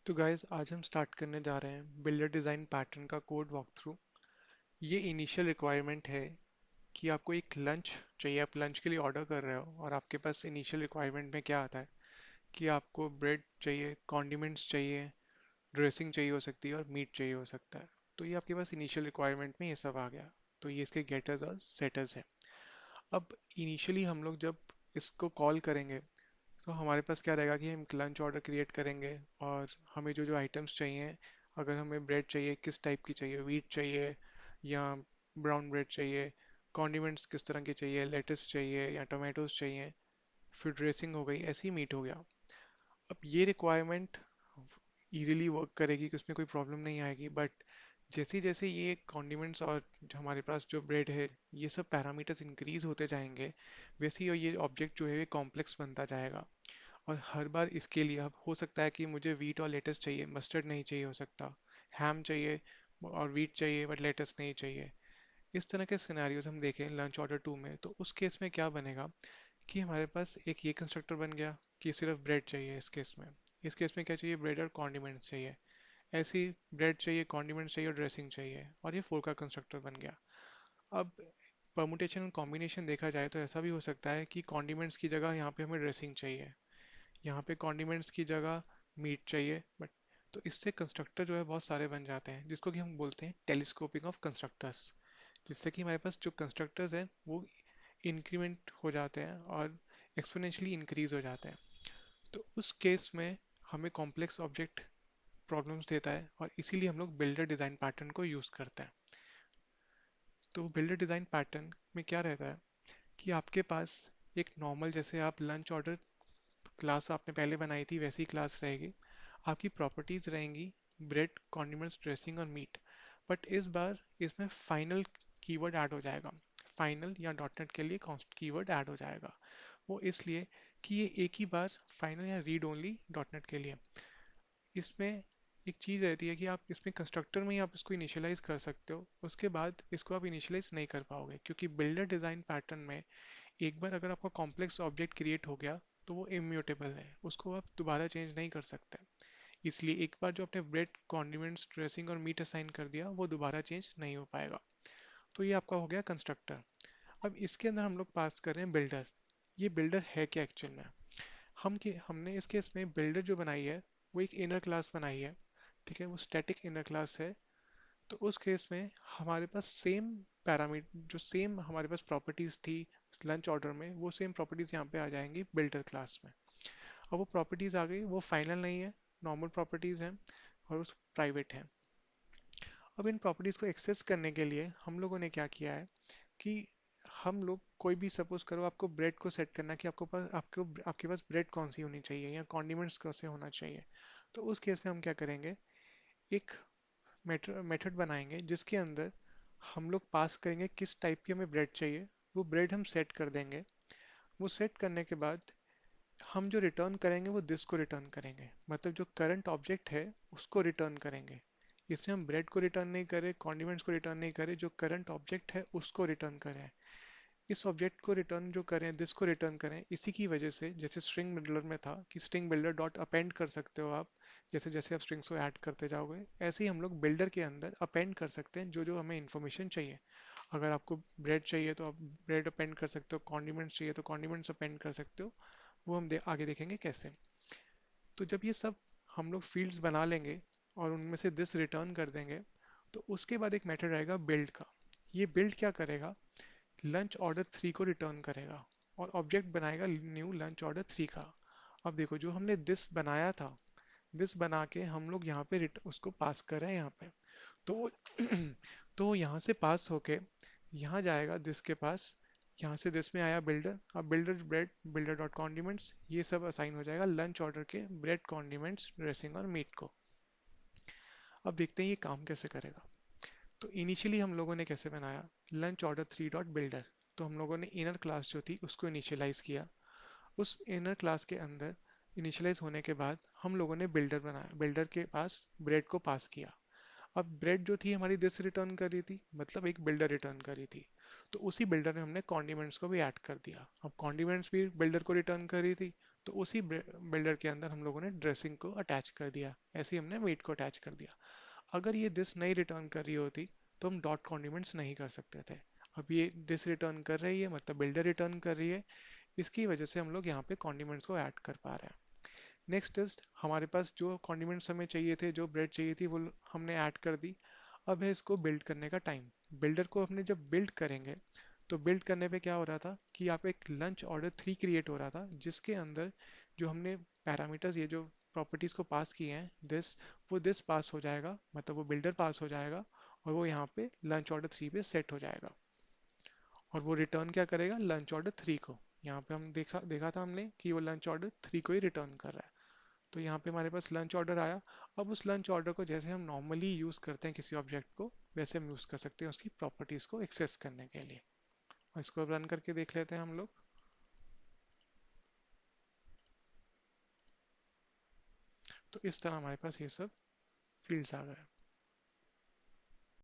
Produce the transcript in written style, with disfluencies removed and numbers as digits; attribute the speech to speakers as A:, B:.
A: तो गाइस आज हम स्टार्ट करने जा रहे हैं बिल्डर डिज़ाइन पैटर्न का कोड वॉक थ्रू। ये इनिशियल रिक्वायरमेंट है कि आपको एक लंच चाहिए, आप लंच के लिए ऑर्डर कर रहे हो और आपके पास इनिशियल रिक्वायरमेंट में क्या आता है कि आपको ब्रेड चाहिए, कॉन्डिमेंट्स चाहिए, ड्रेसिंग चाहिए हो सकती है और मीट चाहिए हो सकता है। तो ये आपके पास इनिशियल रिक्वायरमेंट में ये सब आ गया। तो ये इसके गेटर्स और सेटर्स हैं। अब इनिशियली हम लोग जब इसको कॉल करेंगे तो हमारे पास क्या रहेगा कि हम लंच ऑर्डर क्रिएट करेंगे और हमें जो जो आइटम्स चाहिए, अगर हमें ब्रेड चाहिए किस टाइप की चाहिए, व्हीट चाहिए या ब्राउन ब्रेड चाहिए, कॉन्डिमेंट्स किस तरह के चाहिए, लेटस चाहिए या टोमेटोज चाहिए, फिर ड्रेसिंग हो गई, ऐसे ही मीट हो गया। अब ये रिक्वायरमेंट इजीली वर्क करेगी कि उसमें कोई प्रॉब्लम नहीं आएगी, बट जैसे जैसे ये कॉन्डिमेंट्स और जो हमारे पास जो ब्रेड है ये सब पैरामीटर्स इंक्रीज होते जाएंगे, वैसे ही ये ऑब्जेक्ट जो है ये कॉम्प्लेक्स बनता जाएगा। और हर बार इसके लिए अब हो सकता है कि मुझे वीट और लेटस चाहिए, मस्टर्ड नहीं चाहिए हो सकता, हैम चाहिए और वीट चाहिए बट लेटस नहीं चाहिए। इस तरह के सिनेरियोज हम देखें लंच ऑर्डर 2 में, तो उस केस में क्या बनेगा कि हमारे पास एक ये कंस्ट्रक्टर बन गया कि सिर्फ ब्रेड चाहिए इस केस में। इस केस में क्या चाहिए, ब्रेड और कॉन्डिमेंट्स चाहिए। ऐसे ही ब्रेड चाहिए, कॉन्डिमेंट्स चाहिए और ड्रेसिंग चाहिए, और ये 4 का कंस्ट्रक्टर बन गया। अब परमुटेशन कॉम्बिनेशन देखा जाए तो ऐसा भी हो सकता है कि कॉन्डिमेंट्स की जगह यहाँ पे हमें ड्रेसिंग चाहिए, यहाँ पे कॉन्डिमेंट्स की जगह मीट चाहिए, बट तो इससे कंस्ट्रक्टर जो है बहुत सारे बन जाते हैं, जिसको कि हम बोलते हैं टेलीस्कोपिंग ऑफ कंस्ट्रक्टर्स। जिससे कि हमारे पास जो कंस्ट्रक्टर्स हैं वो इंक्रीमेंट हो जाते हैं और एक्सपोनेंशियली इंक्रीज हो जाते हैं। तो उस केस में हमें कॉम्प्लेक्स ऑब्जेक्ट प्रॉब्लम्स देता है और इसीलिए हम लोग बिल्डर डिज़ाइन पैटर्न को यूज़ करते हैं। तो बिल्डर डिज़ाइन पैटर्न में क्या रहता है कि आपके पास एक नॉर्मल, जैसे आप लंच ऑर्डर क्लास आपने पहले बनाई थी वैसी क्लास रहेगी, आपकी प्रॉपर्टीज रहेंगी ब्रेड, कॉन्डिमेंट्स, ड्रेसिंग और मीट। बट इस बार इसमें फाइनल कीवर्ड ऐड हो जाएगा। फाइनल या डॉट नेट के लिए कीवर्ड ऐड हो जाएगा। वो इसलिए कि ये एक ही बार फाइनल या रीड ओनली डॉट नेट के लिए। इसमें एक चीज़ रहती है कि आप इसमें कंस्ट्रक्टर में ही आप इसको इनिशियलाइज कर सकते हो, उसके बाद इसको आप इनिशियलाइज नहीं कर पाओगे, क्योंकि बिल्डर डिज़ाइन पैटर्न में एक बार अगर आपका कॉम्प्लेक्स ऑब्जेक्ट क्रिएट हो गया तो वो इम्यूटेबल है, उसको आप दोबारा चेंज नहीं कर सकते। इसलिए एक बार जो आपने ब्रेड, कॉन्डिमेंट्स, ड्रेसिंग और मीट असाइन कर दिया वो दोबारा चेंज नहीं हो पाएगा। तो ये आपका हो गया कंस्ट्रक्टर। अब इसके अंदर हम लोग पास कर रहे हैं बिल्डर। ये बिल्डर है क्या एक्चुअल में, हमने इस केस में बिल्डर जो बनाई है वो एक इनर क्लास बनाई है। ठीक है, वो स्टैटिक इनर क्लास है। तो उस केस में हमारे पास सेम पैरामीटर, जो सेम हमारे पास प्रॉपर्टीज थी लंच ऑर्डर में, वो सेम प्रॉपर्टीज यहाँ पे आ जाएंगी बिल्डर क्लास में। अब वो प्रॉपर्टीज आ गई, वो फाइनल नहीं है, नॉर्मल प्रॉपर्टीज हैं और उस प्राइवेट है। अब इन प्रॉपर्टीज को एक्सेस करने के लिए हम लोगों ने क्या किया है कि हम लोग कोई भी, सपोज करो आपको ब्रेड को सेट करना कि आपके पास ब्रेड कौन सी होनी चाहिए या कॉन्डिमेंट्स कैसे होना चाहिए। तो उस केस में हम क्या करेंगे, एक मेथड बनाएंगे जिसके अंदर हम लोग पास करेंगे किस टाइप की हमें ब्रेड चाहिए, वो ब्रेड हम सेट कर देंगे। वो सेट करने के बाद हम जो रिटर्न करेंगे वो दिस को रिटर्न करेंगे, मतलब जो करंट ऑब्जेक्ट है उसको रिटर्न करेंगे। इसमें हम ब्रेड को रिटर्न नहीं करें, कॉन्डिमेंट्स को रिटर्न नहीं करें, जो करंट ऑब्जेक्ट है उसको रिटर्न करें। इस ऑब्जेक्ट को रिटर्न जो करें, दिस को रिटर्न करें, इसी की वजह से जैसे स्ट्रिंग बिल्डर में था कि स्ट्रिंग बिल्डर डॉट अपेंड कर सकते हो आप, जैसे जैसे आप स्ट्रिंग्स को ऐड करते जाओगे ऐसे ही हम लोग बिल्डर के अंदर अपेंड कर सकते हैं जो जो हमें इन्फॉर्मेशन चाहिए। अगर आपको ब्रेड चाहिए तो आप ब्रेड अपेंड कर सकते हो, कॉन्डिमेंट्स चाहिए तो कॉन्डिमेंट्स अपेंड कर सकते हो। वो हम आगे देखेंगे कैसे। तो जब ये सब हम लोग फील्ड्स बना लेंगे और उनमें से दिस रिटर्न कर देंगे, तो उसके बाद एक मेथड आएगा बिल्ड का। ये बिल्ड क्या करेगा, लंच ऑर्डर 3 को रिटर्न करेगा और ऑब्जेक्ट बनाएगा न्यू लंच ऑर्डर 3 का। अब देखो जो हमने दिस बनाया था, दिस बना के हम लोग यहाँ पे उसको पास कर रहे हैं यहाँ पे। तो तो यहाँ से पास होके यहाँ जाएगा दिस के पास, यहाँ से दिस में आया बिल्डर, अब builder bread, builder dot condiments, ये सब असाइन हो जाएगा लंच ऑर्डर के ब्रेड, कॉन्डिमेंट्स, ड्रेसिंग और मीट को। अब देखते हैं ये काम कैसे करेगा। तो इनिशियली हम लोगों ने कैसे बनाया, लंच ऑर्डर 3 डॉट बिल्डर। तो हम लोगों ने इनर क्लास जो थी उसको इनिशियलाइज किया। उस इनर क्लास के अंदर इनिशियलाइज होने के बाद हम लोगों ने बिल्डर बनाया, बिल्डर के पास ब्रेड को पास किया। अब ब्रेड जो थी हमारी दिस रिटर्न कर रही थी, मतलब एक बिल्डर रिटर्न कर रही थी। तो उसी बिल्डर में हमने कॉन्डिमेंट्स को भी ऐड कर दिया, अब कॉन्डिमेंट्स भी बिल्डर को रिटर्न कर रही थी, तो उसी बिल्डर के अंदर हम लोगों ने ड्रेसिंग को अटैच कर दिया, ऐसे ही हमने वेट को अटैच कर दिया। अगर ये दिस नहीं रिटर्न कर रही होती तो हम डॉट कॉन्डिमेंट्स नहीं कर सकते थे। अब ये दिस रिटर्न कर रही है, मतलब बिल्डर रिटर्न कर रही है, इसकी वजह से हम लोग यहाँ पे कॉन्डिमेंट्स को ऐड कर पा रहे हैं। नेक्स्ट इज हमारे पास जो कॉन्डिमेंट्स हमें चाहिए थे, जो ब्रेड चाहिए थी, वो हमने ऐड कर दी। अब है इसको बिल्ड करने का टाइम। बिल्डर को अपने जब बिल्ड करेंगे तो बिल्ड करने पे क्या हो रहा था कि यहाँ पे एक लंच ऑर्डर 3 क्रिएट हो रहा था, जिसके अंदर जो हमने पैरामीटर्स, ये जो प्रॉपर्टीज को पास किए हैं, दिस, वो दिस पास हो जाएगा, मतलब वो बिल्डर पास हो जाएगा, और वो यहाँ पे लंच ऑर्डर 3 पे सेट हो जाएगा। और वो रिटर्न क्या करेगा, लंच ऑर्डर 3 को। यहाँ पे हम देखा देखा था हमने कि वो लंच ऑर्डर 3 को ही रिटर्न कर रहा है। तो यहाँ पे हमारे पास लंच ऑर्डर आया। अब उस लंच ऑर्डर को जैसे हम नॉर्मली यूज़ करते हैं किसी ऑब्जेक्ट को, वैसे हम यूज़ कर सकते हैं उसकी प्रॉपर्टीज़ को एक्सेस करने के लिए। और इसको रन करके देख लेते हैं हम लोग। तो इस तरह हमारे पास ये सब फील्ड्स आ गए।